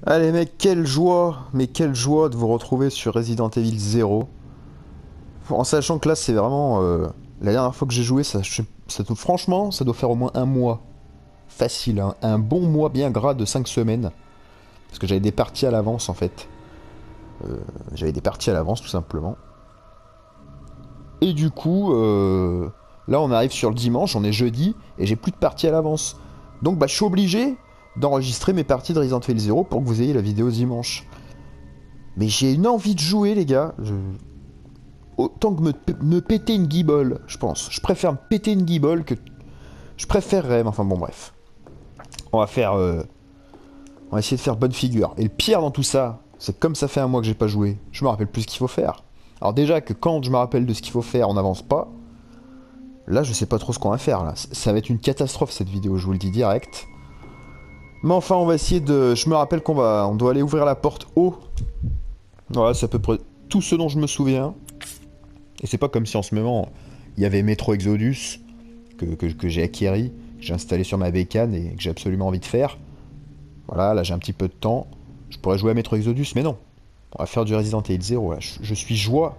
Allez mec, quelle joie, mais quelle joie de vous retrouver sur Resident Evil 0. En sachant que là c'est vraiment... la dernière fois que j'ai joué, franchement, ça doit faire au moins un mois. Facile, hein. Un bon mois bien gras de 5 semaines. Parce que j'avais des parties à l'avance en fait. J'avais des parties à l'avance tout simplement. Et du coup, là on arrive sur le dimanche, on est jeudi, et j'ai plus de parties à l'avance. Donc bah je suis obligé d'enregistrer mes parties de Resident Evil 0 pour que vous ayez la vidéo dimanche. Mais j'ai une envie de jouer les gars. Autant que me péter une guibole, je pense. Je préfère me péter une guibole que... Je préférerais, mais enfin bon bref. On va faire... On va essayer de faire bonne figure. Et le pire dans tout ça, c'est que comme ça fait un mois que j'ai pas joué, je me rappelle plus ce qu'il faut faire. Alors déjà que quand je me rappelle de ce qu'il faut faire, on n'avance pas. Là, je sais pas trop ce qu'on va faire là. Ça va être une catastrophe cette vidéo, je vous le dis direct. Mais enfin, on va essayer de... Je me rappelle on doit aller ouvrir la porte haut. Voilà, c'est à peu près tout ce dont je me souviens. Et c'est pas comme si en ce moment, il y avait Metro Exodus que j'ai acquéri, que j'ai installé sur ma bécane et que j'ai absolument envie de faire. Voilà, là j'ai un petit peu de temps. Je pourrais jouer à Metro Exodus, mais non. On va faire du Resident Evil 0. Là. Je suis joie.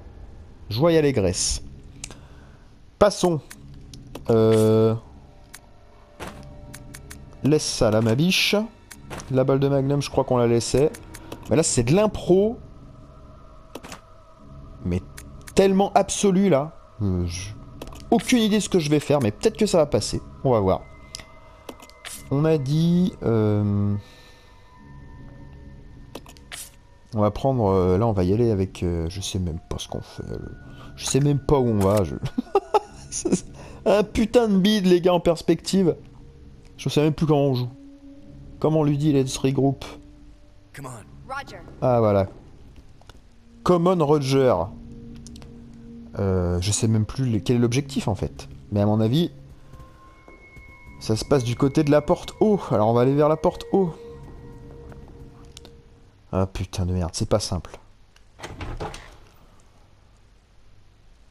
Joie et allégresse. Passons. Laisse ça là, ma biche. La balle de Magnum, je crois qu'on la laissait. Mais là, c'est de l'impro. Mais tellement absolu là. Aucune idée de ce que je vais faire, mais peut-être que ça va passer. On va voir. On a dit... On va prendre... là, on va y aller avec... je sais même pas ce qu'on fait. Je sais même pas où on va. Un putain de bide, les gars, en perspective. Je sais même plus comment on joue. Comment on lui dit, let's regroup. Ah, voilà. Common Roger. Je sais même plus quel est l'objectif, en fait. Mais à mon avis... Ça se passe du côté de la porte haut. Alors on va aller vers la porte haut. Ah putain de merde, c'est pas simple. En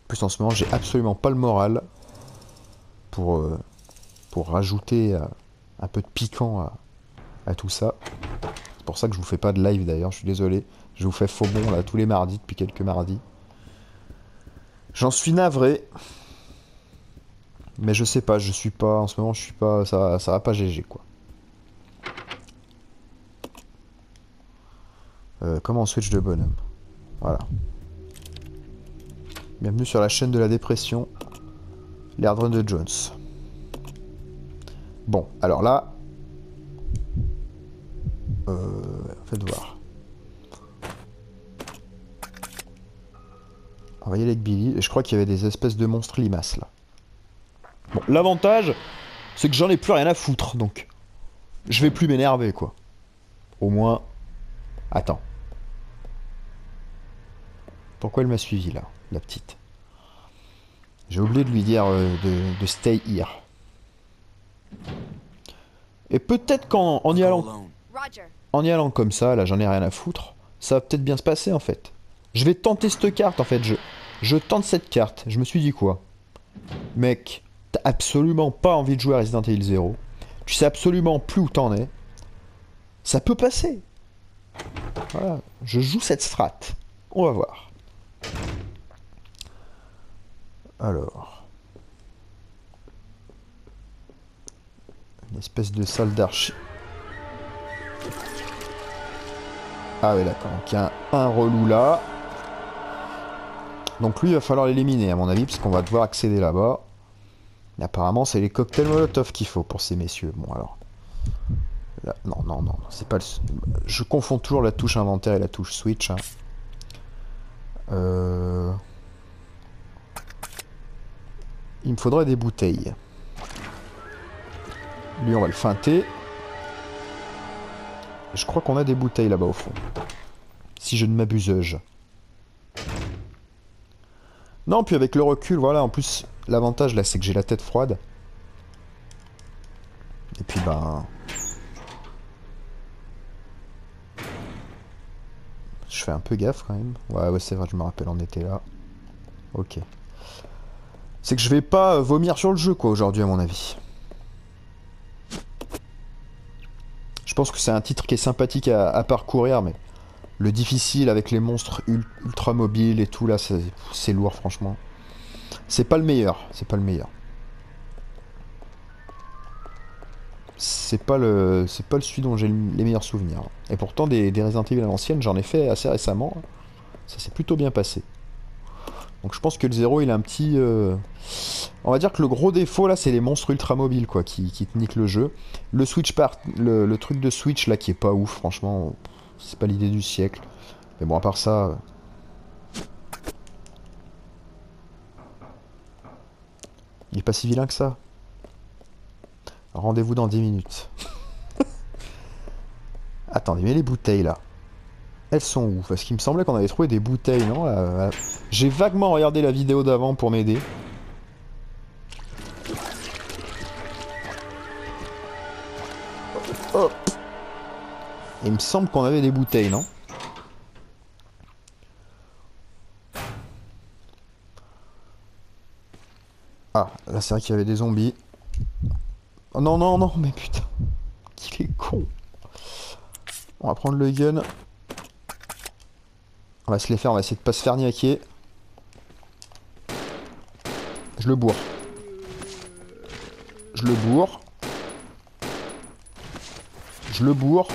plus en ce moment j'ai absolument pas le moral pour rajouter un peu de piquant à tout ça. C'est pour ça que je vous fais pas de live d'ailleurs, je suis désolé. Je vous fais faux bon là tous les mardis depuis quelques mardis. J'en suis navré. Mais je sais pas, je suis pas, en ce moment je suis pas, ça va pas GG quoi. Comment on switch de bonhomme? Voilà. Bienvenue sur la chaîne de la dépression. L'Airdrun de Jones. Bon, alors là... faites voir. On va y aller avec Billy. Et je crois qu'il y avait des espèces de monstres limaces là. Bon, l'avantage, c'est que j'en ai plus rien à foutre, donc... Je vais plus m'énerver, quoi. Au moins... Attends. Pourquoi elle m'a suivi, là, la petite? J'ai oublié de lui dire de stay here. Et peut-être qu'en y allant... En y allant comme ça, là, j'en ai rien à foutre, ça va peut-être bien se passer, en fait. Je vais tenter cette carte, en fait. Je tente cette carte. Je me suis dit quoi? Mec, t'as absolument pas envie de jouer à Resident Evil 0. Tu sais absolument plus où t'en es. Ça peut passer. Voilà, je joue cette strat. On va voir. Alors. Une espèce de salle d'archi. Ah ouais d'accord, donc il y a un relou là. Donc lui il va falloir l'éliminer à mon avis, parce qu'on va devoir accéder là-bas. Et apparemment c'est les cocktails Molotov qu'il faut pour ces messieurs. Bon alors. Là, non, c'est pas le... Je confonds toujours la touche inventaire et la touche switch. Hein. Il me faudrait des bouteilles. Lui on va le feinter. Je crois qu'on a des bouteilles là-bas au fond. Si je ne m'abuse. Non, puis avec le recul, voilà, en plus, l'avantage là, c'est que j'ai la tête froide. Et puis, ben... Je fais un peu gaffe quand même. Ouais, c'est vrai, je me rappelle, on était là. Ok. C'est que je vais pas vomir sur le jeu, quoi, aujourd'hui, à mon avis. Je pense que c'est un titre qui est sympathique à parcourir, mais le difficile avec les monstres ultra mobiles et tout, là, c'est lourd, franchement. C'est pas le meilleur, c'est pas le meilleur. C'est pas le celui dont j'ai les meilleurs souvenirs. Et pourtant, des Resident Evil à l'ancienne, j'en ai fait assez récemment. Ça s'est plutôt bien passé. Donc je pense que le 0 il a un petit... On va dire que le gros défaut là c'est les monstres ultra mobiles quoi qui te niquent le jeu. Le Switch le truc de Switch là qui est pas ouf franchement. C'est pas l'idée du siècle. Mais bon à part ça... Il est pas si vilain que ça. Rendez-vous dans 10 minutes. Attendez, mais les bouteilles là. Elles sont où? Parce qu'il me semblait qu'on avait trouvé des bouteilles, non? J'ai vaguement regardé la vidéo d'avant pour m'aider. Hop. Il me semble qu'on avait des bouteilles, non? Ah, là c'est vrai qu'il y avait des zombies. Oh non, non, non, mais putain. Qu'il est con. On va prendre le gun. On va se les faire, on va essayer de pas se faire niaquer. Je le bourre. Je le bourre. Je le bourre.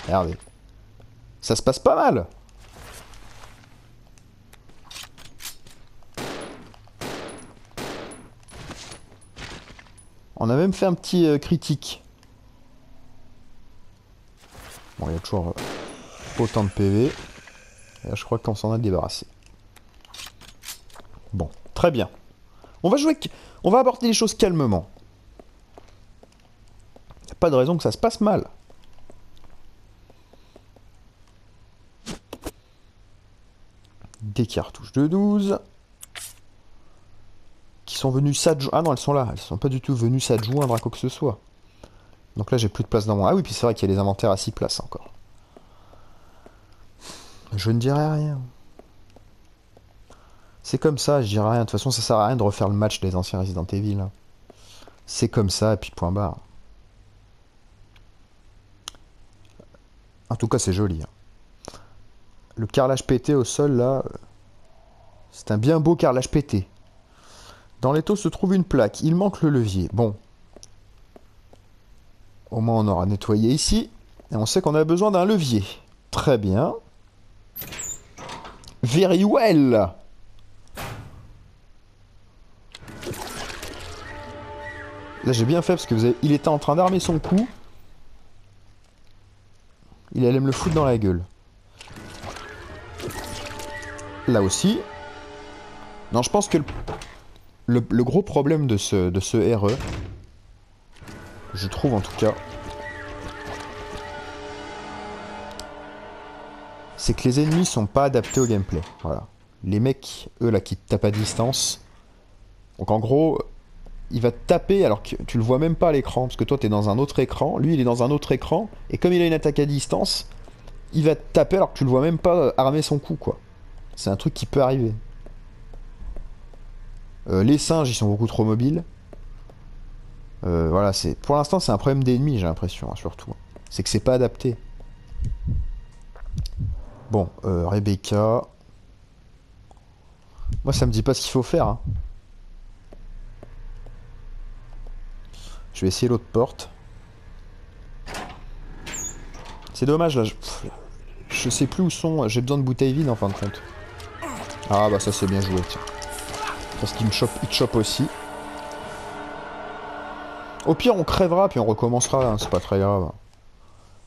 Regardez. Ça se passe pas mal. On a même fait un petit critique. Bon, il y a toujours autant de PV. Et là, je crois qu'on s'en a débarrassé. Bon, très bien. On va jouer... On va aborder les choses calmement. Il n'y a pas de raison que ça se passe mal. Des cartouches de 12. Qui sont venues s'adjoindre... Ah non, elles sont là. Elles sont pas du tout venues s'adjoindre à quoi que ce soit. Donc là, j'ai plus de place dans mon... Ah oui, puis c'est vrai qu'il y a les inventaires à 6 places encore. Je ne dirai rien. C'est comme ça, je dirai rien. De toute façon, ça sert à rien de refaire le match des anciens Resident Evil. Hein. C'est comme ça, et puis point barre. En tout cas, c'est joli. Hein. Le carrelage pété au sol, là... C'est un bien beau carrelage pété. Dans l'étau se trouve une plaque. Il manque le levier. Bon. Au moins, on aura nettoyé ici. Et on sait qu'on a besoin d'un levier. Très bien. Very well. Là, j'ai bien fait parce que il était en train d'armer son coup. Il allait me le foutre dans la gueule. Là aussi. Non, je pense que le gros problème de ce RE, je trouve en tout cas, c'est que les ennemis sont pas adaptés au gameplay. Voilà. Les mecs, eux là, qui te tapent à distance. Donc en gros, il va te taper alors que tu le vois même pas à l'écran. Parce que toi, t'es dans un autre écran. Lui, il est dans un autre écran. Et comme il a une attaque à distance, il va te taper alors que tu le vois même pas armer son coup, quoi. C'est un truc qui peut arriver. Les singes, ils sont beaucoup trop mobiles. Voilà, pour l'instant, c'est un problème d'ennemis, j'ai l'impression, hein, surtout. C'est que c'est pas adapté. Bon, Rebecca. Moi, ça me dit pas ce qu'il faut faire. Hein. Je vais essayer l'autre porte. C'est dommage, là. Je sais plus où sont. J'ai besoin de bouteilles vides, en fin de compte. Ah, bah ça, c'est bien joué, tiens. Parce qu'il me chope, il te chope aussi. Au pire, on crèvera, puis on recommencera, hein, c'est pas très grave.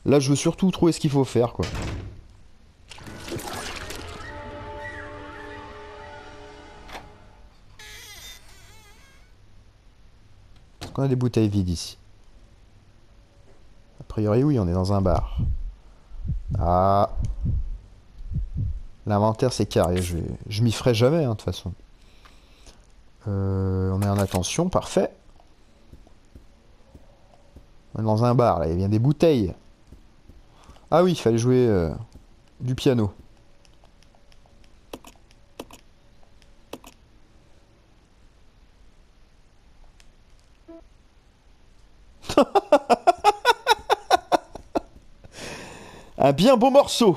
Là, je veux surtout trouver ce qu'il faut faire, quoi. Est-ce qu'on a des bouteilles vides ici? A priori, oui, on est dans un bar. Ah. L'inventaire, c'est carré. Je m'y ferai jamais, hein, de toute façon. On est en attention, parfait. On est dans un bar, là, il y a bien des bouteilles. Ah oui, il fallait jouer du piano. Un bien beau morceau.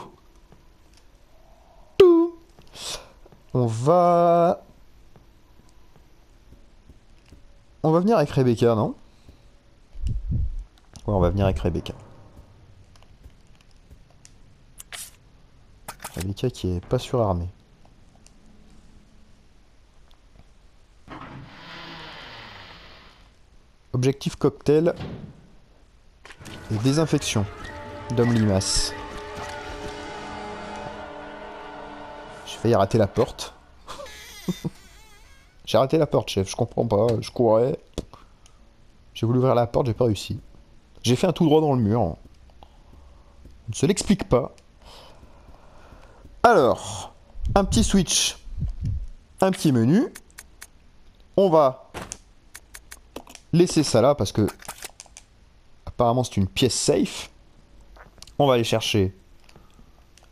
Tout. On va... On va venir avec Rebecca, non? Ouais, on va venir avec Rebecca. Rebecca qui est pas surarmée. Objectif cocktail et désinfection d'homme limace. J'ai failli rater la porte. J'ai raté la porte, chef, je comprends pas, je courais. J'ai voulu ouvrir la porte, j'ai pas réussi. J'ai fait un tout droit dans le mur. On ne se l'explique pas. Alors, un petit switch, un petit menu. On va laisser ça là parce que apparemment c'est une pièce safe. On va aller chercher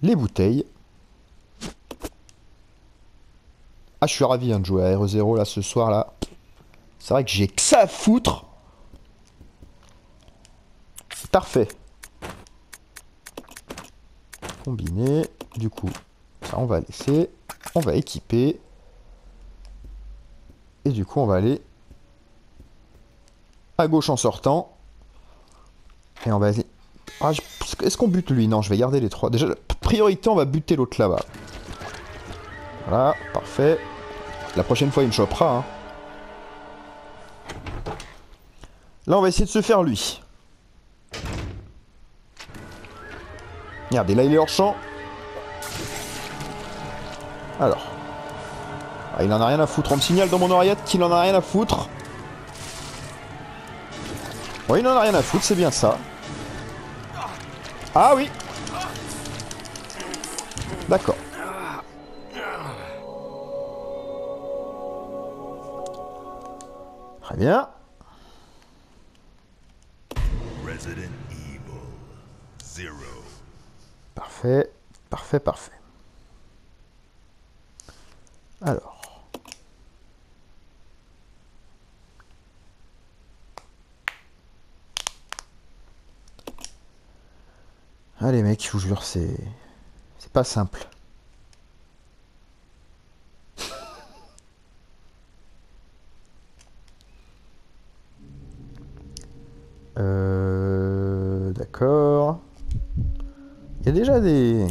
les bouteilles. Ah, je suis ravi hein, de jouer à RE0 là ce soir là. C'est vrai que j'ai que ça à foutre. Parfait. Combiné. Du coup, ça on va laisser. On va équiper. Et du coup, on va aller à gauche en sortant. Et on va aller... Ah, est-ce qu'on bute lui? Non, je vais garder les trois. Déjà, priorité, on va buter l'autre là-bas. Voilà, parfait. La prochaine fois, il me chopera. Hein. Là, on va essayer de se faire lui. Regardez, là, il est hors champ. Alors. Ah, il en a rien à foutre. On me signale dans mon oreillette qu'il en a rien à foutre. Oui, il en a rien à foutre, c'est bien ça. Ah oui. D'accord. Très bien. Resident Evil 0. Parfait, parfait, parfait. Alors. Allez mec, je vous jure, c'est pas simple. D'accord. Il y a déjà des...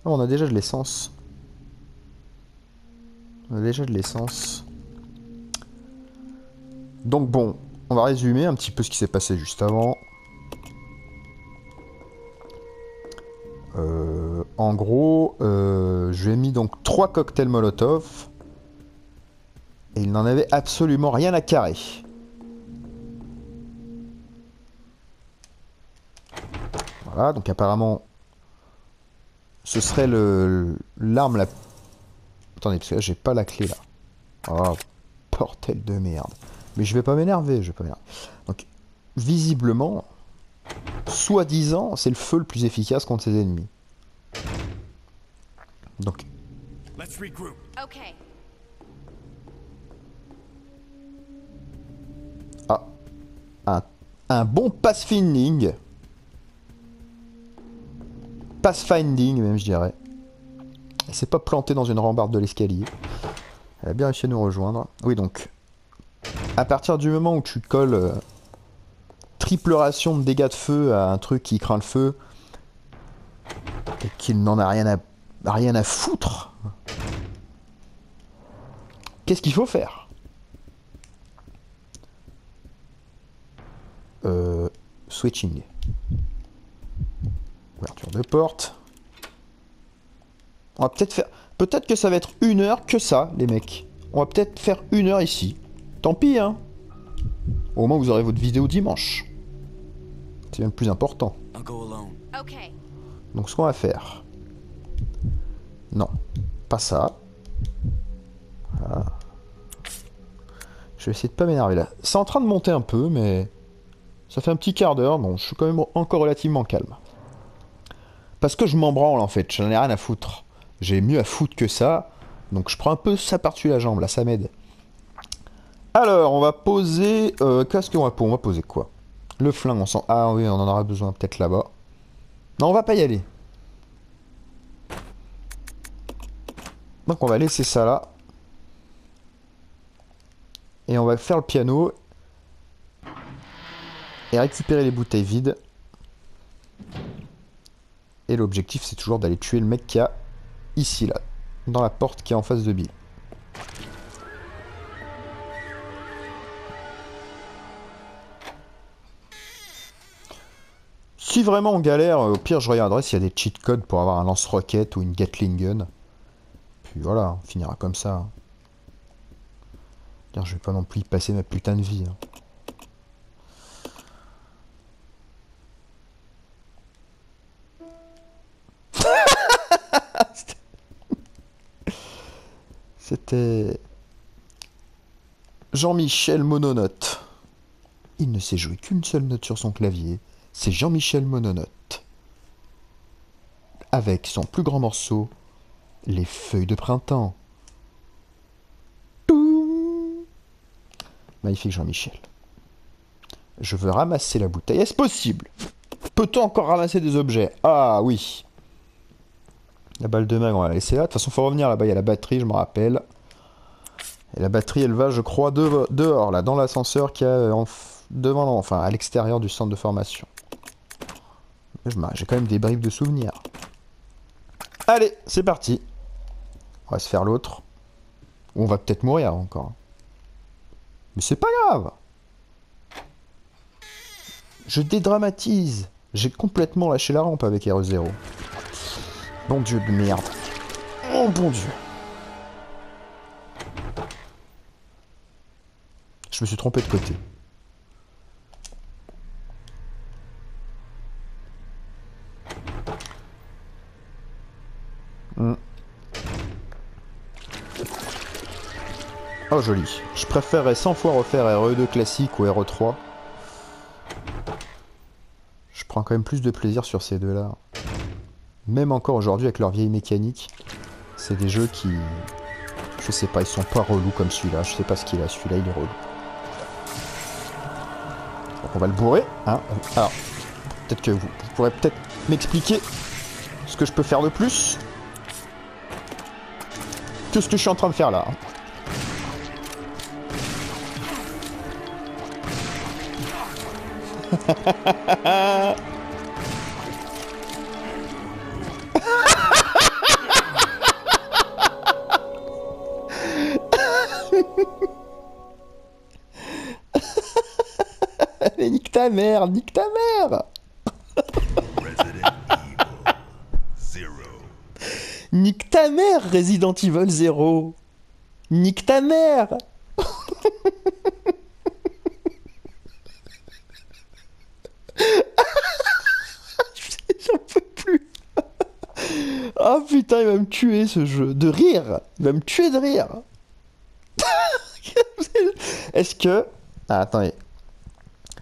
Oh, on a déjà de l'essence. On a déjà de l'essence. Donc bon, on va résumer un petit peu ce qui s'est passé juste avant. En gros, je lui ai mis donc 3 cocktails Molotov. Et il n'en avait absolument rien à carrer. Voilà, donc apparemment, ce serait l'arme la... Attendez, parce que là, j'ai pas la clé, là. Oh, bordel de merde. Mais je vais pas m'énerver, je vais pas m'énerver. Donc, visiblement, soi-disant, c'est le feu le plus efficace contre ses ennemis. Donc... Okay. Ah, un bon pathfinding. Pathfinding, même, je dirais. Elle s'est pas plantée dans une rambarde de l'escalier. Elle a bien réussi à nous rejoindre. Oui, donc, à partir du moment où tu colles triple ration de dégâts de feu à un truc qui craint le feu, et qu'il n'en a rien à foutre, qu'est-ce qu'il faut faire? Switching. Ouverture de porte. On va peut-être faire... Peut-être que ça va être 1 heure que ça, les mecs. On va peut-être faire 1 heure ici. Tant pis, hein. Au moins, vous aurez votre vidéo dimanche. C'est bien le plus important. Donc, ce qu'on va faire... Non, pas ça. Voilà. Je vais essayer de pas m'énerver là. C'est en train de monter un peu, mais... Ça fait un petit quart d'heure, bon, je suis quand même encore relativement calme. Parce que je m'en branle en fait, j'en ai rien à foutre. J'ai mieux à foutre que ça, donc je prends un peu ça par-dessus la jambe, là, ça m'aide. Alors, on va poser... qu'est-ce qu'on va poser? On va poser quoi? Le flingue, on sent... Ah oui, on en aura besoin peut-être là-bas. Non, on va pas y aller. Donc on va laisser ça là. Et on va faire le piano. Et récupérer les bouteilles vides. Et l'objectif c'est toujours d'aller tuer le mec qui a ici là. Dans la porte qui est en face de Bill. Si vraiment on galère, au pire je regarderai s'il y a des cheat codes pour avoir un lance-roquette ou une Gatling gun. Puis voilà, on finira comme ça. Car je vais pas non plus y passer ma putain de vie. C'était Jean-Michel Mononote. Il ne sait jouer qu'une seule note sur son clavier. C'est Jean-Michel Mononote. Avec son plus grand morceau, Les Feuilles de Printemps. Toum. Magnifique Jean-Michel. Je veux ramasser la bouteille. Est-ce possible? Peut-on encore ramasser des objets? Ah oui. La balle de mag, on va la laisser là. De toute façon, faut revenir là-bas. Il y a la batterie, je me rappelle. Et la batterie, elle va, je crois, dehors, là, dans l'ascenseur qui a devant, enfin, à l'extérieur du centre de formation. J'ai quand même des bribes de souvenirs. Allez, c'est parti. On va se faire l'autre. Ou on va peut-être mourir encore. Mais c'est pas grave. Je dédramatise. J'ai complètement lâché la rampe avec RE0. Bon Dieu de merde. Oh bon Dieu. Je me suis trompé de côté. Oh joli. Je préférerais 100 fois refaire RE2 classique ou RE3. Je prends quand même plus de plaisir sur ces deux-là. Même encore aujourd'hui avec leur vieille mécanique. C'est des jeux qui... Je sais pas, ils sont pas relous comme celui-là. Je sais pas ce qu'il a, celui-là il est relou. Donc on va le bourrer. Hein. Alors, peut-être que vous pourrez peut-être m'expliquer ce que je peux faire de plus que ce que je suis en train de faire là. Mais nique ta mère, nique ta mère. Nique ta mère, Resident Evil 0. Nique ta mère. J'en peux plus. Oh putain, il va me tuer ce jeu. De rire. Il va me tuer de rire. Est-ce que... Ah, attendez.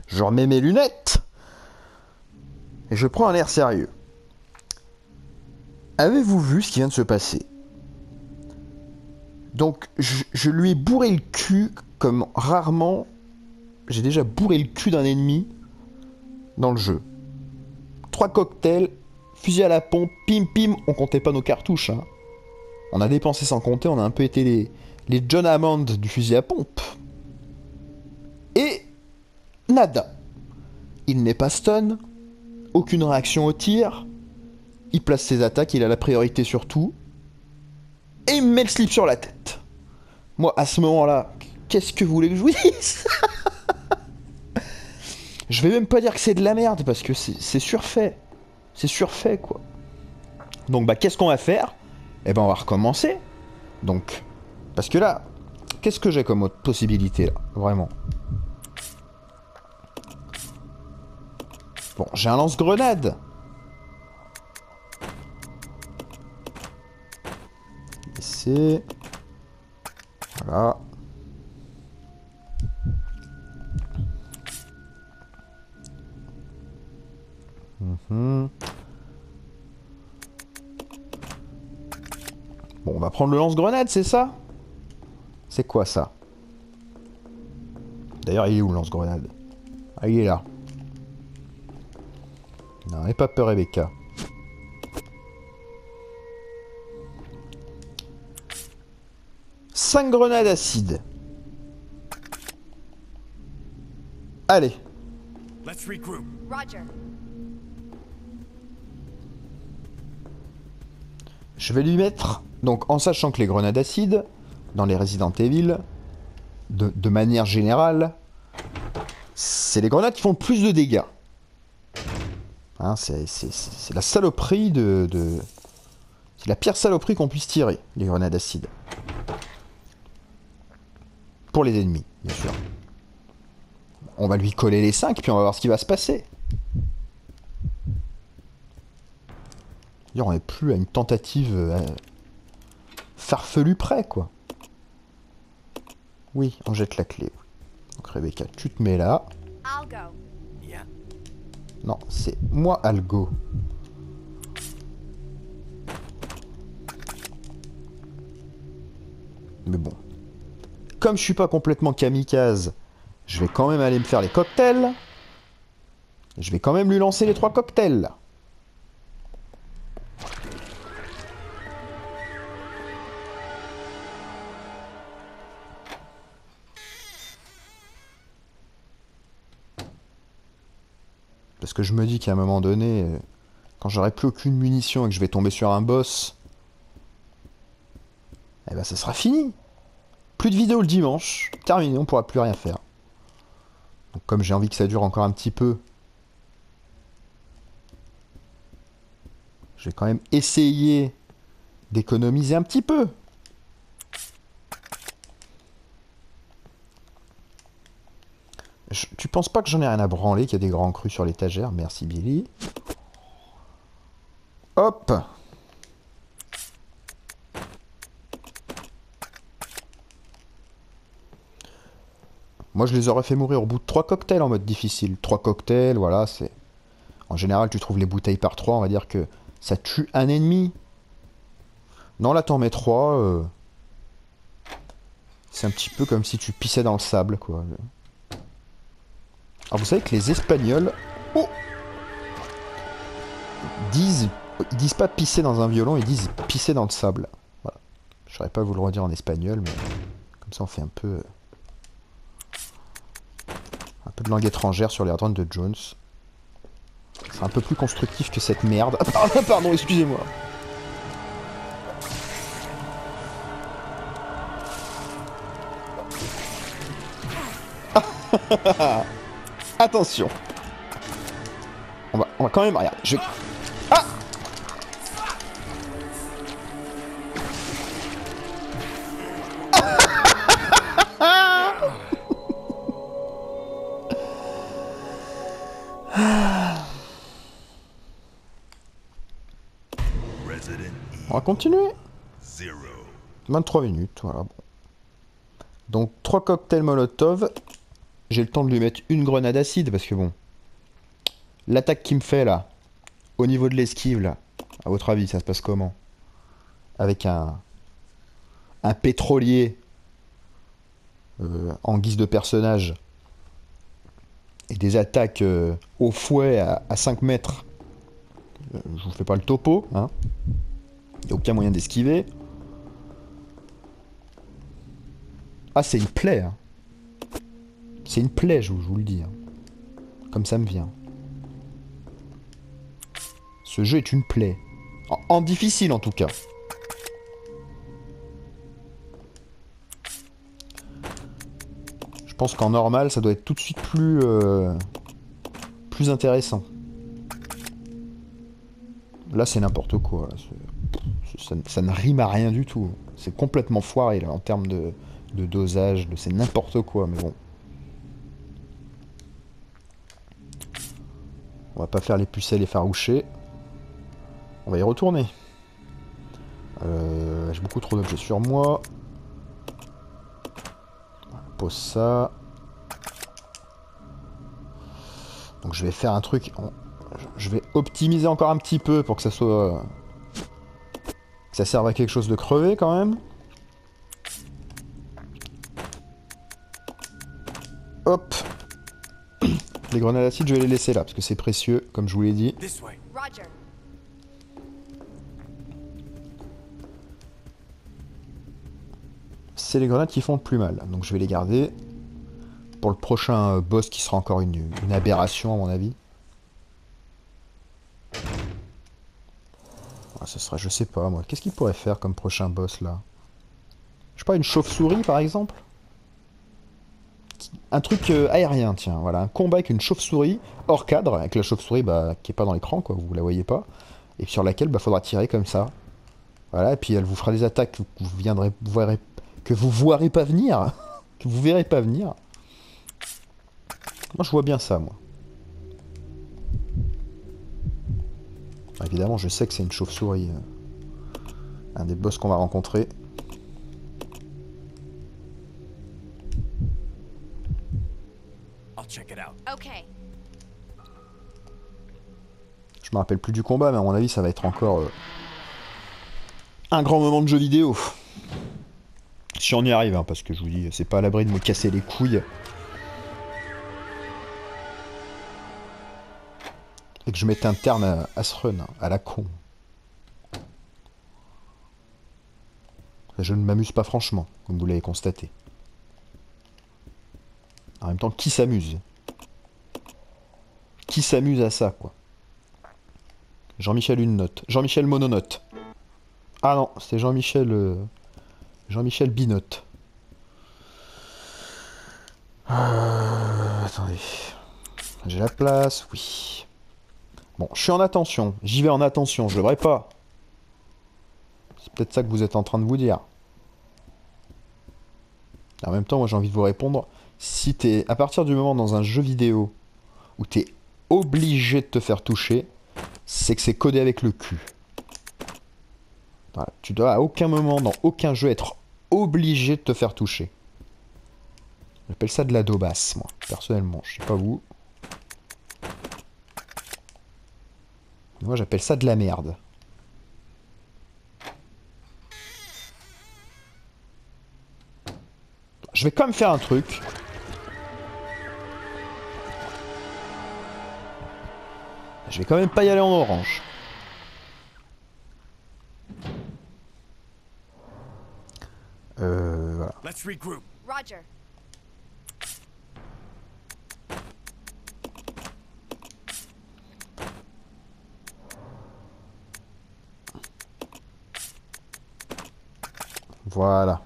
Je remets mes lunettes. Et je prends un air sérieux. Avez-vous vu ce qui vient de se passer? Donc, je lui ai bourré le cul comme rarement j'ai déjà bourré le cul d'un ennemi dans le jeu. 3 cocktails, fusil à la pompe, pim pim, on comptait pas nos cartouches. Hein. On a dépensé sans compter, on a un peu été les John Hammond du fusil à pompe. Et nada. Il n'est pas stun, aucune réaction au tir, il place ses attaques, il a la priorité sur tout, et il me met le slip sur la tête. Moi, à ce moment-là, qu'est-ce que vous voulez que je vous dise? Je vais même pas dire que c'est de la merde, parce que c'est surfait. C'est surfait, quoi. Donc, bah, qu'est-ce qu'on va faire? Eh ben, on va recommencer. Donc, parce que là, qu'est-ce que j'ai comme autre possibilité, là? Vraiment. Bon, j'ai un lance-grenade. C'est... Voilà. Bon, on va prendre le lance-grenade, c'est ça? C'est quoi ça? D'ailleurs, il est où le lance-grenade? Ah, il est là. Non, n'aie pas peur, Rebecca. 5 grenades acide. Allez. Let's regroup. Roger. Je vais lui mettre, donc en sachant que les grenades acides, dans les Resident Evil, de manière générale, c'est les grenades qui font le plus de dégâts. Hein, c'est la saloperie c'est la pire saloperie qu'on puisse tirer, les grenades acides. Pour les ennemis, bien sûr. On va lui coller les 5, puis on va voir ce qui va se passer. On n'est plus à une tentative farfelue près, quoi. Oui, on jette la clé. Donc Rebecca, tu te mets là. I'll go. Yeah. Non, c'est moi, Algo. Mais bon. Comme je suis pas complètement kamikaze, je vais quand même aller me faire les cocktails. Je vais quand même lui lancer les 3 cocktails. Parce que je me dis qu'à un moment donné, quand j'aurai plus aucune munition et que je vais tomber sur un boss, eh ben ça sera fini. Plus de vidéos le dimanche, terminé, on pourra plus rien faire. Donc comme j'ai envie que ça dure encore un petit peu, je vais quand même essayer d'économiser un petit peu. Tu penses pas que j'en ai rien à branler, qu'il y a des grands crus sur l'étagère? Merci Billy. Hop! Moi je les aurais fait mourir au bout de 3 cocktails en mode difficile. 3 cocktails, voilà, c'est... En général tu trouves les bouteilles par 3, on va dire que ça tue un ennemi. Non là t'en mets 3, c'est un petit peu comme si tu pissais dans le sable, quoi. Alors vous savez que les Espagnols... Oh, ils disent pas pisser dans un violon, ils disent pisser dans le sable. Voilà. Je saurais pas vous le redire en espagnol, mais comme ça on fait un peu de langue étrangère sur les Hardrans de Jones. C'est un peu plus constructif que cette merde. Ah, pardon, excusez-moi. Attention. On va quand même... Regarde, je... Ah! On va continuer. 23 minutes, voilà. Bon. Donc 3 cocktails Molotov. J'ai le temps de lui mettre une grenade acide parce que bon... L'attaque qu'il me fait là, au niveau de l'esquive là, à votre avis, ça se passe comment? Avec un pétrolier en guise de personnage et des attaques au fouet à 5 mètres. Je vous fais pas le topo, hein. Il n'y a aucun moyen d'esquiver. Ah, c'est une plaie, hein. C'est une plaie, je vous le dis. Hein. Comme ça me vient. Ce jeu est une plaie. En difficile, en tout cas. Je pense qu'en normal, ça doit être tout de suite plus intéressant. Là, c'est n'importe quoi. Ça ne rime à rien du tout. C'est complètement foiré, là, en termes de dosage. C'est n'importe quoi, mais bon. On va pas faire les pucelles effarouchées. On va y retourner. J'ai beaucoup trop d'objets sur moi. On pose ça. Donc je vais faire un truc... Je vais optimiser encore un petit peu pour que ça soit... que ça serve à quelque chose de crevé quand même. Hop. Les grenades acides, je vais les laisser là, parce que c'est précieux, comme je vous l'ai dit. Roger. c'est les grenades qui font le plus mal. Donc je vais les garder. Pour le prochain boss qui sera encore une aberration à mon avis. Ah, ce sera, je sais pas moi. Qu'est-ce qu'il pourrait faire comme prochain boss là? Je sais pas, une chauve-souris par exemple? Un truc aérien, tiens, voilà. Un combat avec une chauve-souris hors cadre, avec la chauve-souris bah, qui est pas dans l'écran, quoi, vous la voyez pas. Et sur laquelle bah, faudra tirer comme ça. Voilà, et puis elle vous fera des attaques que vous voirez pas venir. Que vous verrez pas venir. Moi je vois bien ça, moi. Ah, évidemment, je sais que c'est une chauve-souris. Un des boss qu'on va rencontrer. I'll check it out. Okay. Je me rappelle plus du combat, mais à mon avis, ça va être encore un grand moment de jeu vidéo. Si on y arrive, hein, parce que je vous dis, c'est pas à l'abri de me casser les couilles. Et que je mette un terme à ce run, à la con. Je ne m'amuse pas franchement, comme vous l'avez constaté. En même temps, qui s'amuse? Qui s'amuse à ça, quoi? Jean-Michel une note. Jean-Michel mononote. Ah non, c'est Jean-Michel... Jean-Michel binote. Attendez. J'ai la place, oui. Bon, je suis en attention. J'y vais en attention, je devrais pas. C'est peut-être ça que vous êtes en train de vous dire. En même temps, moi j'ai envie de vous répondre. Si t'es, à partir du moment dans un jeu vidéo où t'es obligé de te faire toucher, c'est que c'est codé avec le cul. Voilà. Tu dois à aucun moment, dans aucun jeu, être obligé de te faire toucher. J'appelle ça de la daubasse, moi, personnellement. Je sais pas vous. Moi j'appelle ça de la merde. Je vais quand même faire un truc. Je vais quand même pas y aller en orange. Voilà. Let's regroup. Roger. Voilà.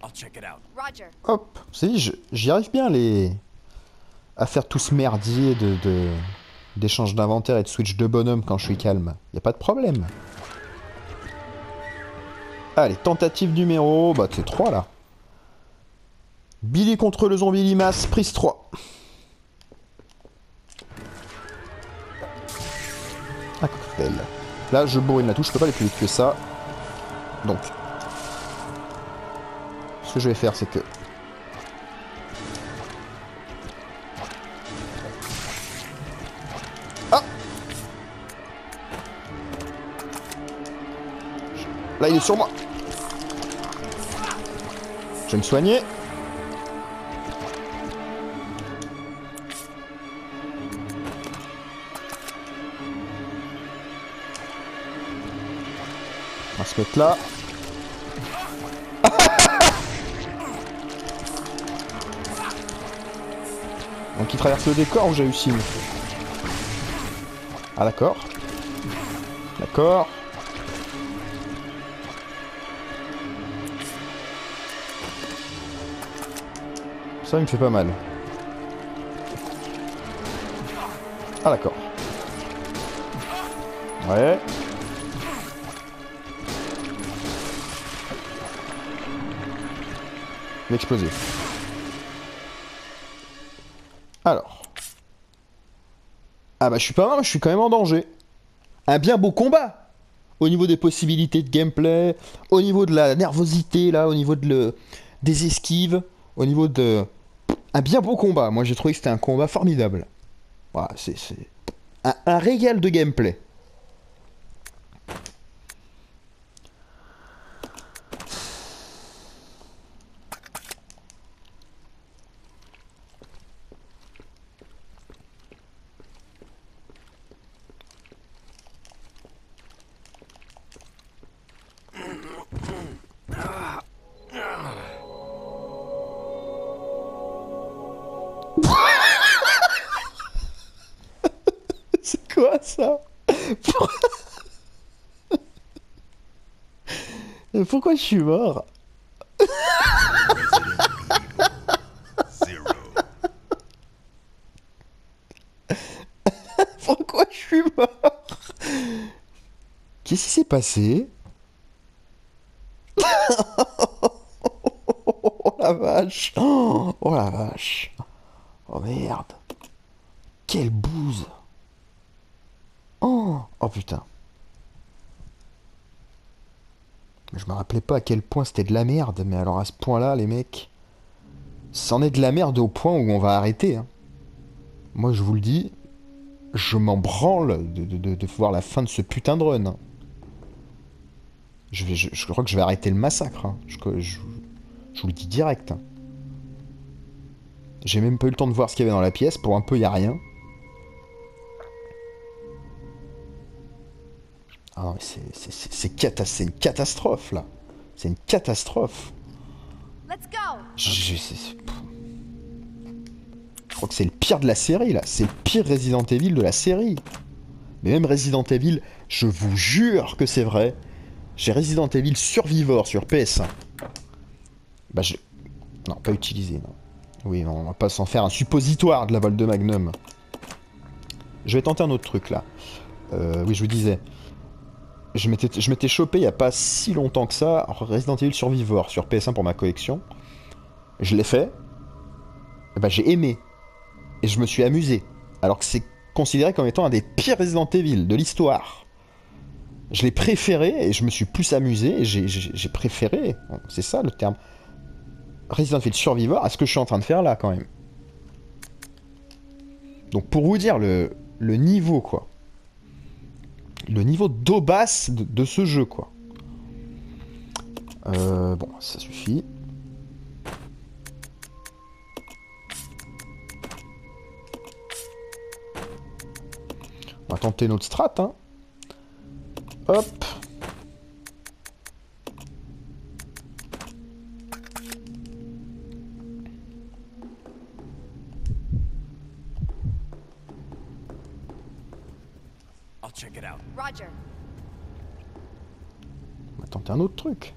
I'll check it out. Roger. Hop. J'y arrive bien à faire tout ce merdier d'échange d'inventaire et de switch de bonhomme quand je suis calme. Y a pas de problème. Allez, tentative numéro... Bah, c'est 3 là. Billy contre le zombie limace, prise 3. Un cocktail. Là, je bourrine la touche, je peux pas aller plus vite que ça. Donc, ce que je vais faire, c'est que... Ah! Là, il est sur moi. Je vais me soigner. On va se mettre là. Donc il traverse le décor ou j'ai réussi? Ah d'accord. D'accord. Ça il me fait pas mal. Ah d'accord. Ouais. Il va exploser. Alors. Ah bah je suis pas mal, je suis quand même en danger. Un bien beau combat. Au niveau des possibilités de gameplay, au niveau de la nervosité là, au niveau des esquives, au niveau de... Un bien beau combat. Moi j'ai trouvé que c'était un combat formidable. Voilà, c'est un régal de gameplay. Quoi ça? Pourquoi je suis mort? Zero. Pourquoi je suis mort? Qu'est-ce qui s'est passé? Oh la vache! Oh la vache! Oh merde! Quelle bouse! Oh putain! Je me rappelais pas à quel point c'était de la merde, mais alors à ce point-là, les mecs, c'en est de la merde au point où on va arrêter. Hein. Moi, je vous le dis, je m'en branle de voir la fin de ce putain de run. Hein. Je crois que je vais arrêter le massacre. Hein. Je vous le dis direct. Hein. J'ai même pas eu le temps de voir ce qu'il y avait dans la pièce. Pour un peu, y a rien. Ah non, mais c'est une catastrophe, là. C'est une catastrophe. Let's go. Je crois que c'est le pire de la série, là. C'est le pire Resident Evil de la série. Mais même Resident Evil, je vous jure que c'est vrai. J'ai Resident Evil Survivor sur PS1. Bah, je... Non, pas utilisé, non. Oui, non, on va pas s'en faire un suppositoire de la Vol de Magnum. Je vais tenter un autre truc, là. Oui, je vous disais... Je m'étais chopé il y a pas si longtemps que ça Resident Evil Survivor sur PS1 pour ma collection. Je l'ai fait. Et bah j'ai aimé. Et je me suis amusé. Alors que c'est considéré comme étant un des pires Resident Evil de l'histoire. Je l'ai préféré et je me suis plus amusé. Et j'ai préféré, c'est ça le terme, Resident Evil Survivor à ce que je suis en train de faire là quand même. Donc pour vous dire le niveau quoi. Le niveau d'aubasse de ce jeu, quoi. Bon, ça suffit. On va tenter notre strat, hein. Hop. I'll check it out. Roger. On va tenter un autre truc.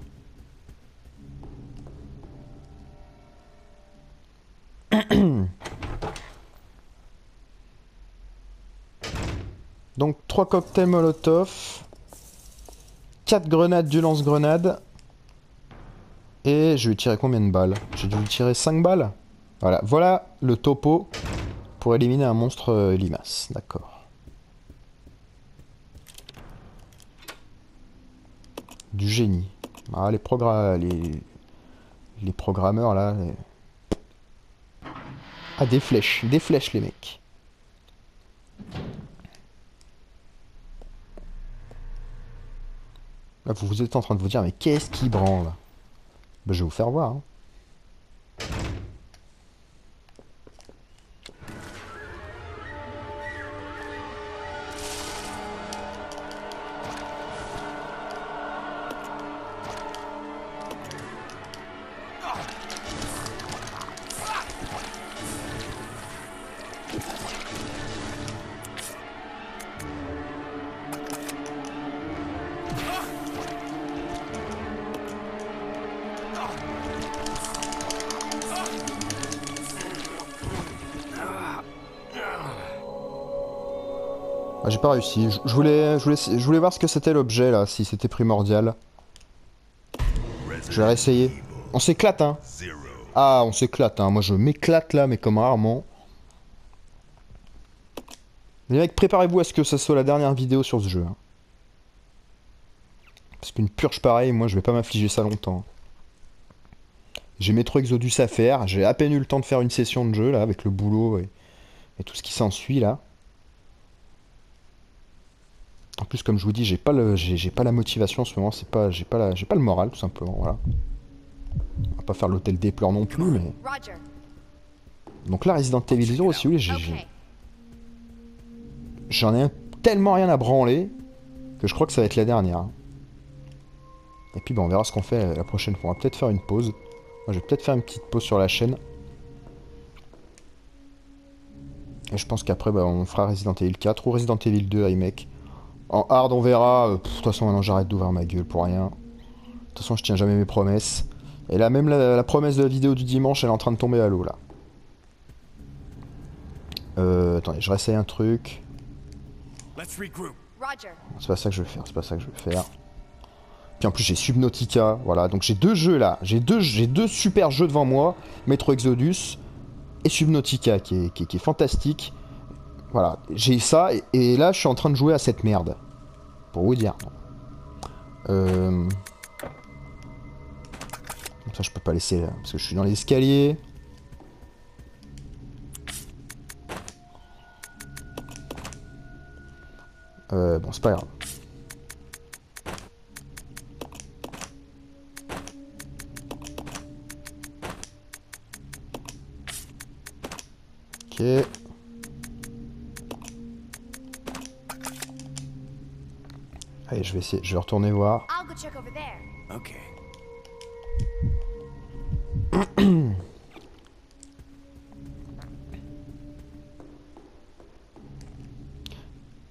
Donc 3 cocktails Molotov, 4 grenades du lance-grenade. Et je vais tirer combien de balles? J'ai dû lui tirer 5 balles. Voilà, voilà le topo pour éliminer un monstre limace. D'accord. Du génie. Ah, les programmeurs là. Ah, des flèches les mecs. Là, vous êtes en train de vous dire, mais qu'est-ce qui branle? Ben, je vais vous faire voir. Hein. Ah, j'ai pas réussi. Je voulais voir ce que c'était l'objet là, si c'était primordial. Je vais réessayer. On s'éclate, hein. Zero. Ah, on s'éclate, hein. Moi, je m'éclate là, mais comme rarement. Les mecs, préparez-vous à ce que ça soit la dernière vidéo sur ce jeu. Hein. Parce qu'une purge pareille, moi, je vais pas m'affliger ça longtemps. J'ai Metro Exodus à faire. J'ai à peine eu le temps de faire une session de jeu là, avec le boulot et tout ce qui s'ensuit là. En plus, comme je vous dis, j'ai pas la motivation en ce moment. J'ai pas le moral, tout simplement. Voilà. On va pas faire l'hôtel des pleurs non plus, mais. Roger. Donc là, Resident Evil 0, si vous voulez, Okay. j'en ai tellement rien à branler que je crois que ça va être la dernière. Hein. Et puis, on verra ce qu'on fait la prochaine fois. On va peut-être faire une pause. Moi, je vais peut-être faire une petite pause sur la chaîne. Et je pense qu'après, bah, on fera Resident Evil 4 ou Resident Evil 2 remake. En hard, on verra. De toute façon, maintenant, j'arrête d'ouvrir ma gueule pour rien. De toute façon, je tiens jamais mes promesses. Et là, même la promesse de la vidéo du dimanche, elle est en train de tomber à l'eau, là. Attendez, je réessaye un truc. Let's regroup. Roger. C'est pas ça que je veux faire, c'est pas ça que je veux faire. Puis en plus, j'ai Subnautica, voilà. Donc j'ai deux jeux, là. J'ai deux super jeux devant moi. Metro Exodus et Subnautica, qui est fantastique. Voilà, j'ai ça, et là, je suis en train de jouer à cette merde. Pour vous dire. Comme ça, je peux pas laisser, là, parce que je suis dans l'escalier. Bon, c'est pas grave. Ok. Allez, je vais essayer, je vais retourner voir. I'll go check over there. Okay.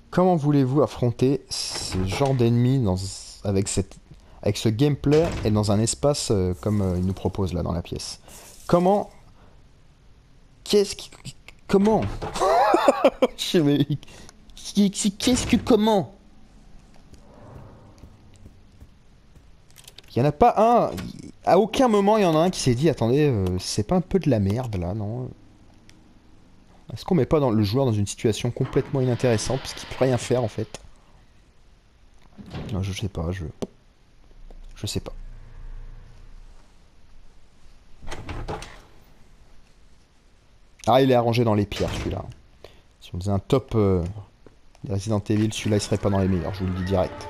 Comment voulez-vous affronter ce genre d'ennemis avec ce gameplay et dans un espace comme il nous propose là dans la pièce? Comment? Comment? Qu'est-ce que comment? Il y en a pas un. À aucun moment il y en a un qui s'est dit attendez, c'est pas un peu de la merde là, non? Est-ce qu'on met pas le joueur dans une situation complètement inintéressante parce qu'il peut rien faire en fait? Non, je sais pas, je sais pas. Ah, il est arrangé dans les pires celui-là. Si on faisait un top des Resident Evil, celui-là il serait pas dans les meilleurs, je vous le dis direct.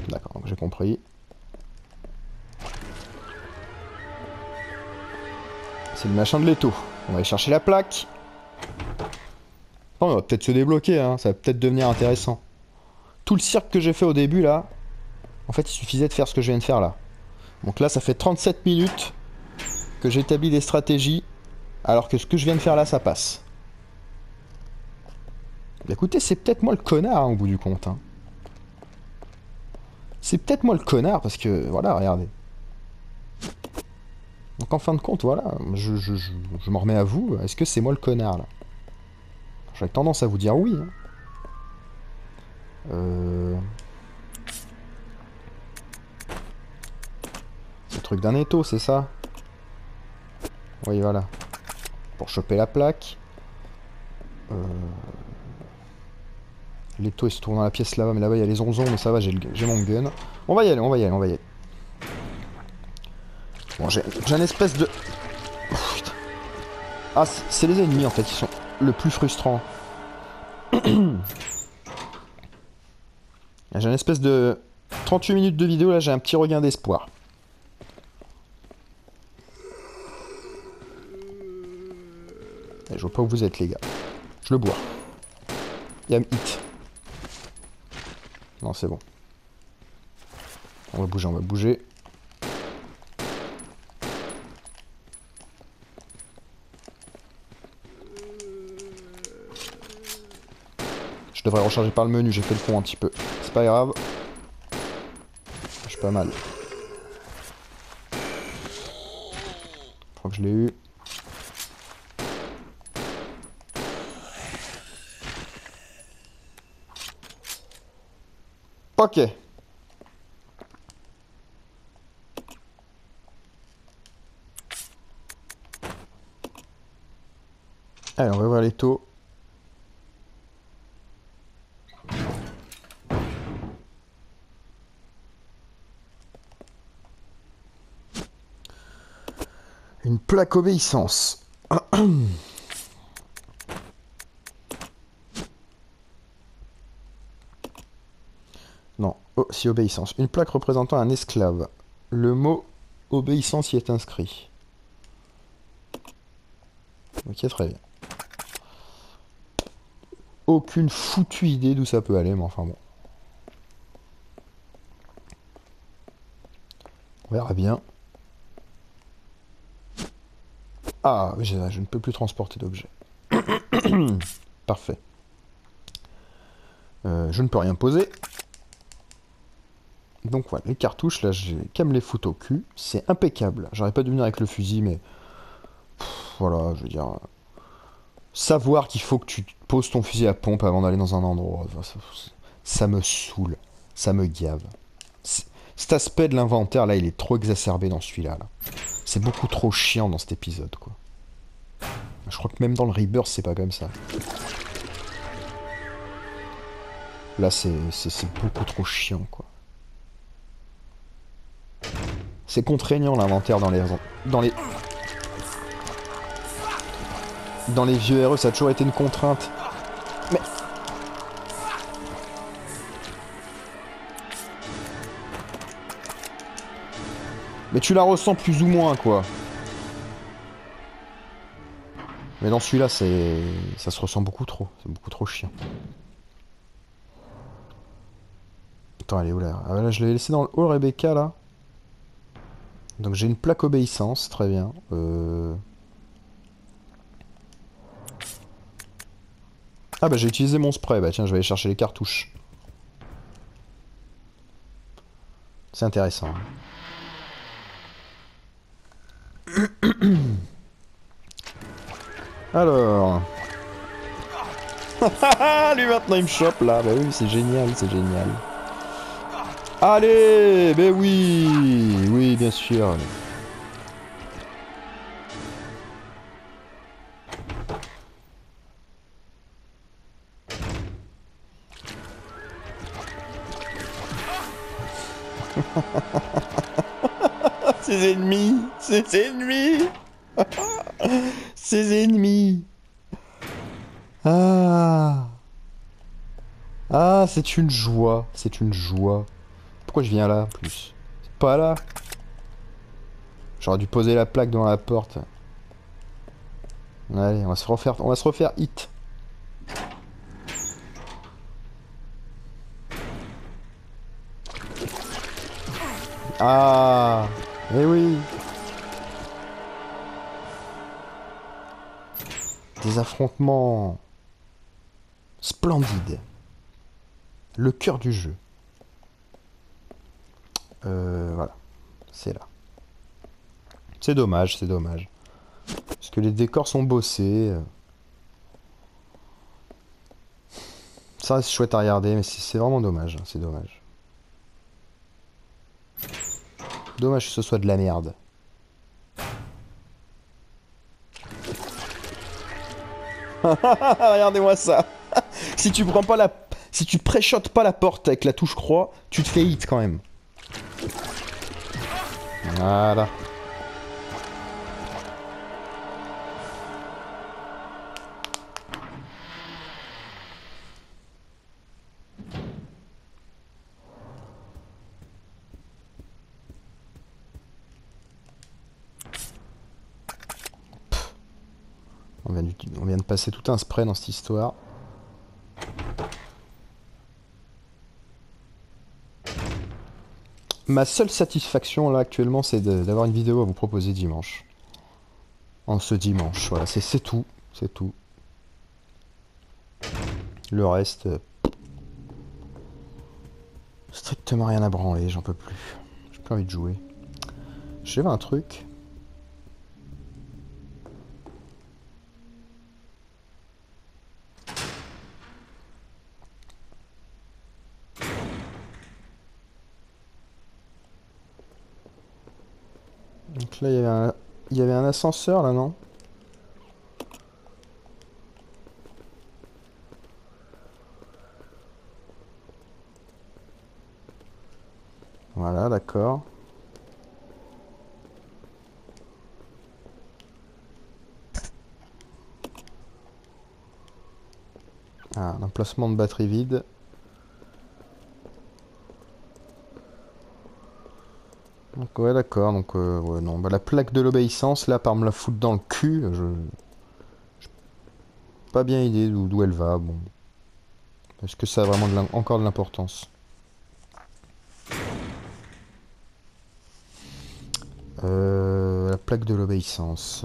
D'accord, donc j'ai compris. C'est le machin de l'étau. On va aller chercher la plaque. On va peut-être se débloquer, hein. Ça va peut-être devenir intéressant. Tout le cirque que j'ai fait au début là, en fait il suffisait de faire ce que je viens de faire là. Donc là ça fait 37 minutes que j'établis des stratégies, alors que ce que je viens de faire là ça passe. Écoutez, c'est peut-être moi le connard hein, au bout du compte. Hein. C'est peut-être moi le connard parce que, voilà, regardez. Donc en fin de compte, voilà, je m'en remets à vous. Est-ce que c'est moi le connard là? J'aurais tendance à vous dire oui. Hein. C'est le truc d'un étau, c'est ça? Oui, voilà. Pour choper la plaque. L'étau il se trouve dans la pièce là-bas, mais là-bas il y a les onzons, mais ça va, j'ai mon gun. On va y aller, on va y aller, on va y aller. Bon, j'ai un espèce de... Oh, putain. Ah, c'est les ennemis en fait qui sont le plus frustrants. J'ai un espèce de 38 minutes de vidéo, là j'ai un petit regain d'espoir. Je vois pas où vous êtes les gars. Je le bois. Yam hit. Non c'est bon. On va bouger, on va bouger. Je devrais recharger par le menu, j'ai fait le con un petit peu. C'est pas grave. Je suis pas mal. Je crois que je l'ai eu. Ok. Allez, on va ouvrir les taux. Une plaque obéissance. Non, oh, si obéissance. Une plaque représentant un esclave. Le mot obéissance y est inscrit. Ok, très bien. aucune foutue idée d'où ça peut aller, mais enfin bon. On verra bien. Ah, je ne peux plus transporter d'objets. Parfait. Je ne peux rien poser. Donc voilà, les cartouches, là, j'ai qu'à me les foutre au cul. C'est impeccable. J'aurais pas dû venir avec le fusil, mais... voilà, je veux dire... savoir qu'il faut que tu poses ton fusil à pompe avant d'aller dans un endroit, ça me saoule. Ça me gave. Cet aspect de l'inventaire, là, il est trop exacerbé dans celui-là. Là. C'est beaucoup trop chiant dans cet épisode, quoi. Je crois que même dans le Rebirth, c'est pas comme ça. Là, c'est beaucoup trop chiant, quoi. C'est contraignant, l'inventaire dans les vieux RE, ça a toujours été une contrainte. Mais... mais tu la ressens plus ou moins, quoi. Mais dans celui-là, ça se ressent beaucoup trop. C'est beaucoup trop chiant. Attends, elle est où là? Ah là, je l'ai laissé dans le hall, Rebecca, là. Donc j'ai une plaque obéissance, très bien. Ah bah j'ai utilisé mon spray, bah tiens, je vais aller chercher les cartouches. C'est intéressant. Alors... lui maintenant il me chope là, bah oui c'est génial, c'est génial. Allez, bah oui, oui bien sûr. Ses ennemis, ses ennemis, ses ennemis. Ah, ah, c'est une joie, c'est une joie. Pourquoi je viens là, en plus? C'est pas là. J'aurais dû poser la plaque devant la porte. Allez, on va se refaire hit. Ah, eh oui. Des affrontements splendides. Le cœur du jeu. Voilà. C'est là. C'est dommage, c'est dommage. Parce que les décors sont bossés. Ça reste chouette à regarder, mais c'est vraiment dommage. C'est dommage. Dommage que ce soit de la merde. Regardez-moi ça. Si tu prends pas la... si tu pré-shottes pas la porte avec la touche croix, tu te fais hit quand même. Voilà. On vient de passer tout un spray dans cette histoire. Ma seule satisfaction là actuellement, c'est d'avoir une vidéo à vous proposer dimanche. En ce dimanche, voilà, c'est tout. C'est tout. Le reste... strictement rien à branler, j'en peux plus. J'ai plus envie de jouer. J'avais un truc... donc là, il y avait un ascenseur, là, non? Voilà, d'accord. Ah, un emplacement de batterie vide. Donc ouais d'accord, donc ouais, non, bah, la plaque de l'obéissance, là, par me la foutre dans le cul, j'ai pas bien idée d'où elle va, bon. Est-ce que ça a vraiment encore de l'importance? La plaque de l'obéissance.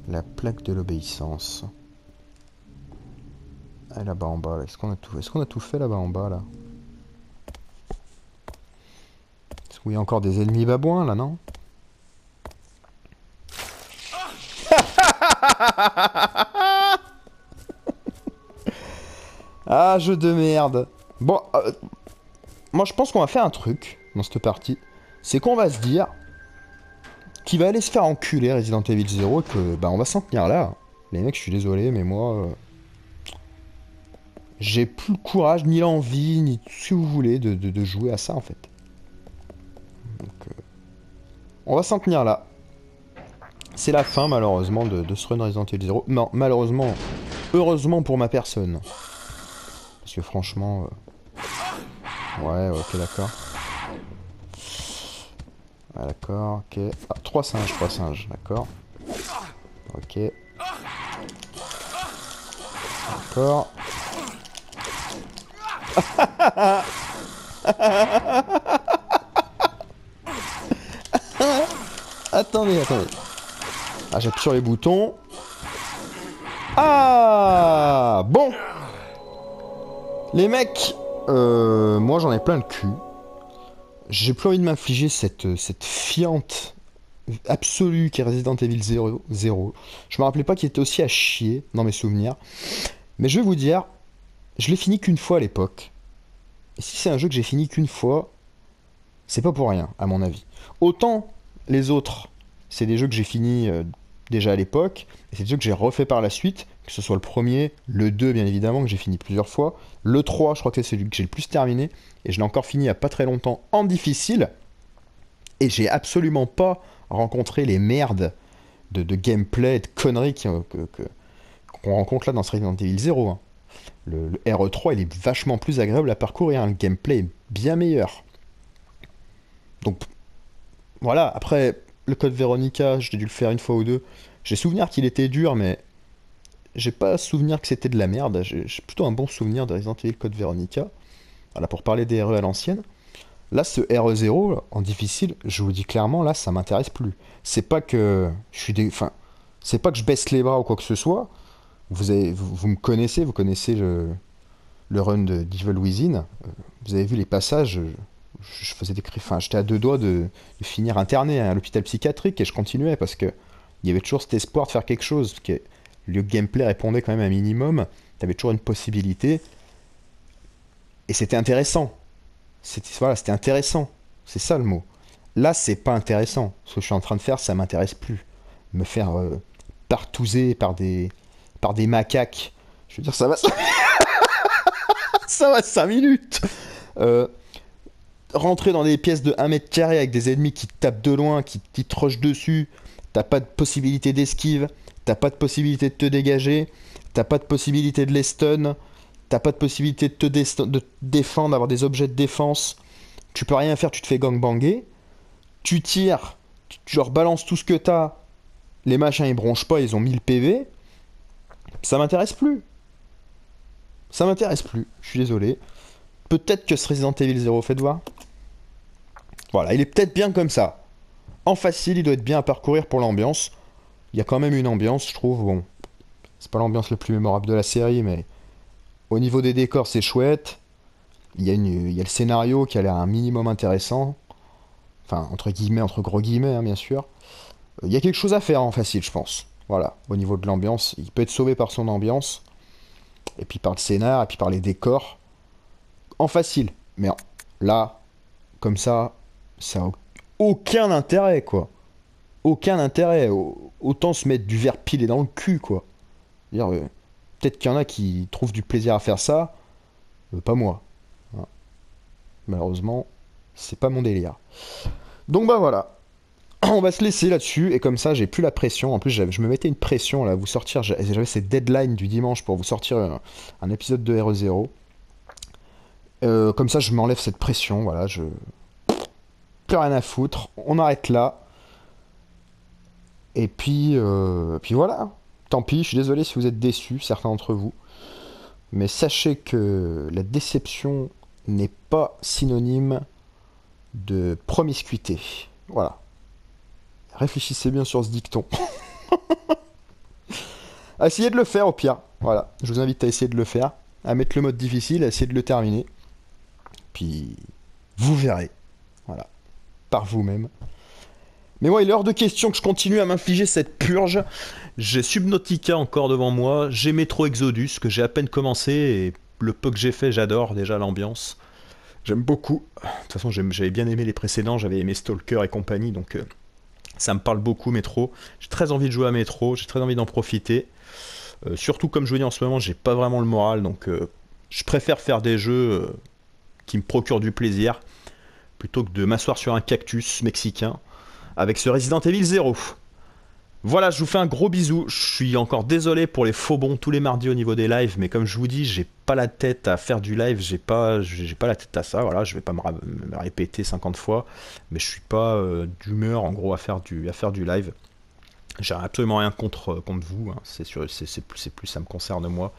La plaque de l'obéissance. Ah, là-bas en bas, là. Est-ce qu'on a tout fait là-bas en bas, là? Est-ce qu'il y a encore des ennemis babouins, là, non? Ah, jeu de merde. Bon, moi je pense qu'on va faire un truc dans cette partie. C'est qu'on va se dire qu'il va aller se faire enculer Resident Evil 0 et que bah on va s'en tenir là. Les mecs, je suis désolé, mais moi j'ai plus le courage, ni l'envie, ni tout ce que vous voulez de jouer à ça en fait. Donc on va s'en tenir là. C'est la fin malheureusement de ce run Resident Evil 0. Non, malheureusement, heureusement pour ma personne. Parce que franchement... Ouais, ok, d'accord. Ouais, d'accord, ok. Ah, 3 singes, d'accord. Ok. D'accord. Attendez. Ah, j'appuie sur les boutons. Ah, bon. Les mecs, moi j'en ai plein le cul. J'ai plus envie de m'infliger cette fiente absolue qui est Resident Evil 0. Je me rappelais pas qu'il était aussi à chier dans mes souvenirs. Mais je vais vous dire, je l'ai fini qu'une fois à l'époque. Et si c'est un jeu que j'ai fini qu'une fois, c'est pas pour rien, à mon avis. Autant les autres, c'est des jeux que j'ai fini déjà à l'époque, et c'est des jeux que j'ai refait par la suite, que ce soit le premier, le 2 bien évidemment, que j'ai fini plusieurs fois, le 3 je crois que c'est celui que j'ai le plus terminé, et je l'ai encore fini il y a pas très longtemps en difficile, et j'ai absolument pas rencontré les merdes de gameplay et de conneries qu'on rencontre là dans ce Resident Evil 0. Hein. Le RE3 il est vachement plus agréable à parcourir, hein. Le gameplay est bien meilleur. Donc voilà, après le code Veronica, j'ai dû le faire une fois ou deux. J'ai souvenir qu'il était dur, mais j'ai pas souvenir que c'était de la merde. J'ai plutôt un bon souvenir de Resident Evil Code Veronica. Voilà, pour parler des RE à l'ancienne. Là, ce RE0, en difficile, je vous dis clairement, là, ça m'intéresse plus. C'est pas que je suis enfin, c'est pas que je baisse les bras ou quoi que ce soit. Vous me connaissez, vous connaissez le run de Devil Within. Vous avez vu les passages, je faisais des cris, enfin, j'étais à deux doigts de finir interné à l'hôpital psychiatrique et je continuais parce que il y avait toujours cet espoir de faire quelque chose. Parce que le gameplay répondait quand même un minimum. T'avais toujours une possibilité. Et c'était intéressant. C'était intéressant. C'est ça le mot. Là, c'est pas intéressant. Ce que je suis en train de faire, ça m'intéresse plus. Me faire partouzer par des macaques. Je veux dire, ça va... ça va 5 minutes. Rentrer dans des pièces de 1 mètre carré avec des ennemis qui te tapent de loin, qui te rushent dessus. T'as pas de possibilité d'esquive. T'as pas de possibilité de te dégager. T'as pas de possibilité de les stun. T'as pas de possibilité de te défendre, d'avoir des objets de défense. Tu peux rien faire, tu te fais gangbanger. Tu tires, tu leur balances tout ce que t'as. Les machins ils bronchent pas, ils ont 1000 PV. Ça m'intéresse plus. Ça m'intéresse plus, je suis désolé. Peut-être que ce Resident Evil 0, faites voir. Voilà, il est peut-être bien comme ça. En facile, il doit être bien à parcourir pour l'ambiance. Il y a quand même une ambiance, je trouve. Bon, c'est pas l'ambiance la plus mémorable de la série, mais au niveau des décors, c'est chouette. Il y a le scénario qui a l'air un minimum intéressant. Enfin, entre guillemets, entre gros guillemets, hein, bien sûr. Il y a quelque chose à faire en facile, je pense. Voilà, au niveau de l'ambiance. Il peut être sauvé par son ambiance. Et puis par le scénar, et puis par les décors. En facile. Mais là, comme ça a aucun intérêt, quoi. Aucun intérêt. Autant se mettre du verre pilé dans le cul, quoi. Peut-être qu'il y en a qui trouvent du plaisir à faire ça. Pas moi. Voilà. Malheureusement, c'est pas mon délire. Donc bah voilà. On va se laisser là-dessus. Et comme ça, j'ai plus la pression. En plus, je me mettais une pression là, à vous sortir. J'avais cette deadline du dimanche pour vous sortir un épisode de RE0. Comme ça, je m'enlève cette pression. Voilà, plus rien à foutre. On arrête là. Et puis voilà. Tant pis, je suis désolé si vous êtes déçus, certains d'entre vous. Mais sachez que la déception n'est pas synonyme de promiscuité. Voilà. Réfléchissez bien sur ce dicton. Essayez de le faire au pire. Voilà. Je vous invite à essayer de le faire. À mettre le mode difficile, à essayer de le terminer. Puis, vous verrez. Voilà. Par vous-même. Mais moi, il est hors de question que je continue à m'infliger cette purge. J'ai Subnautica encore devant moi. J'ai Metro Exodus, que j'ai à peine commencé. Et le peu que j'ai fait, j'adore déjà l'ambiance. J'aime beaucoup. De toute façon, j'avais bien aimé les précédents. J'avais aimé Stalker et compagnie. Donc, ça me parle beaucoup, Metro. J'ai très envie de jouer à Metro. J'ai très envie d'en profiter. Surtout, comme je vous dis en ce moment, j'ai pas vraiment le moral. Donc, je préfère faire des jeux qui me procurent du plaisir plutôt que de m'asseoir sur un cactus mexicain avec ce Resident Evil 0. Voilà, je vous fais un gros bisou. Je suis encore désolé pour les faux bons tous les mardis au niveau des lives, mais comme je vous dis, j'ai pas la tête à faire du live, j'ai pas la tête à ça. Voilà, je vais pas me répéter 50 fois, mais je suis pas d'humeur en gros à faire du live. J'ai absolument rien contre vous, hein. C'est plus ça me concerne moi.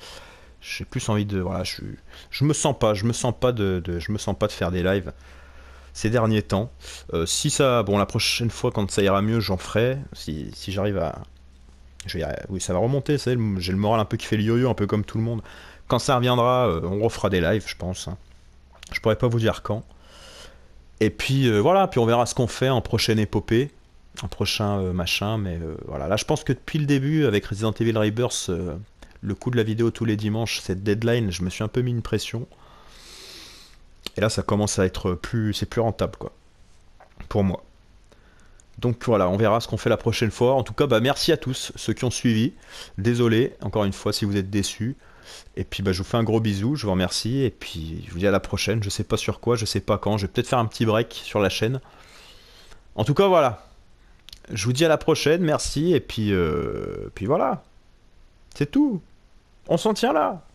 J'ai plus envie de voilà, je me sens pas de faire des lives ces derniers temps. Si ça, bon, la prochaine fois quand ça ira mieux, j'en ferai. Si j'arrive à, oui, ça va remonter. J'ai le moral un peu qui fait le yo-yo, un peu comme tout le monde. Quand ça reviendra, on refera des lives, je pense. Hein. Je pourrais pas vous dire quand. Et puis voilà, puis on verra ce qu'on fait en prochaine épopée, en prochain machin. Mais voilà, là, je pense que depuis le début, avec Resident Evil Rebirth, le coup de la vidéo tous les dimanches, cette deadline, je me suis un peu mis une pression. Et là, ça commence à être c'est plus rentable, quoi, pour moi. Donc voilà, on verra ce qu'on fait la prochaine fois. En tout cas, bah, merci à tous, ceux qui ont suivi. Désolé, encore une fois, si vous êtes déçus. Et puis, bah, je vous fais un gros bisou, je vous remercie. Et puis, je vous dis à la prochaine. Je sais pas sur quoi, je sais pas quand. Je vais peut-être faire un petit break sur la chaîne. En tout cas, voilà. Je vous dis à la prochaine, merci. Et puis voilà. C'est tout. On s'en tient là.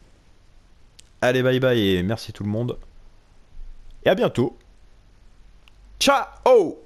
Allez, bye bye et merci tout le monde. Et à bientôt. Ciao!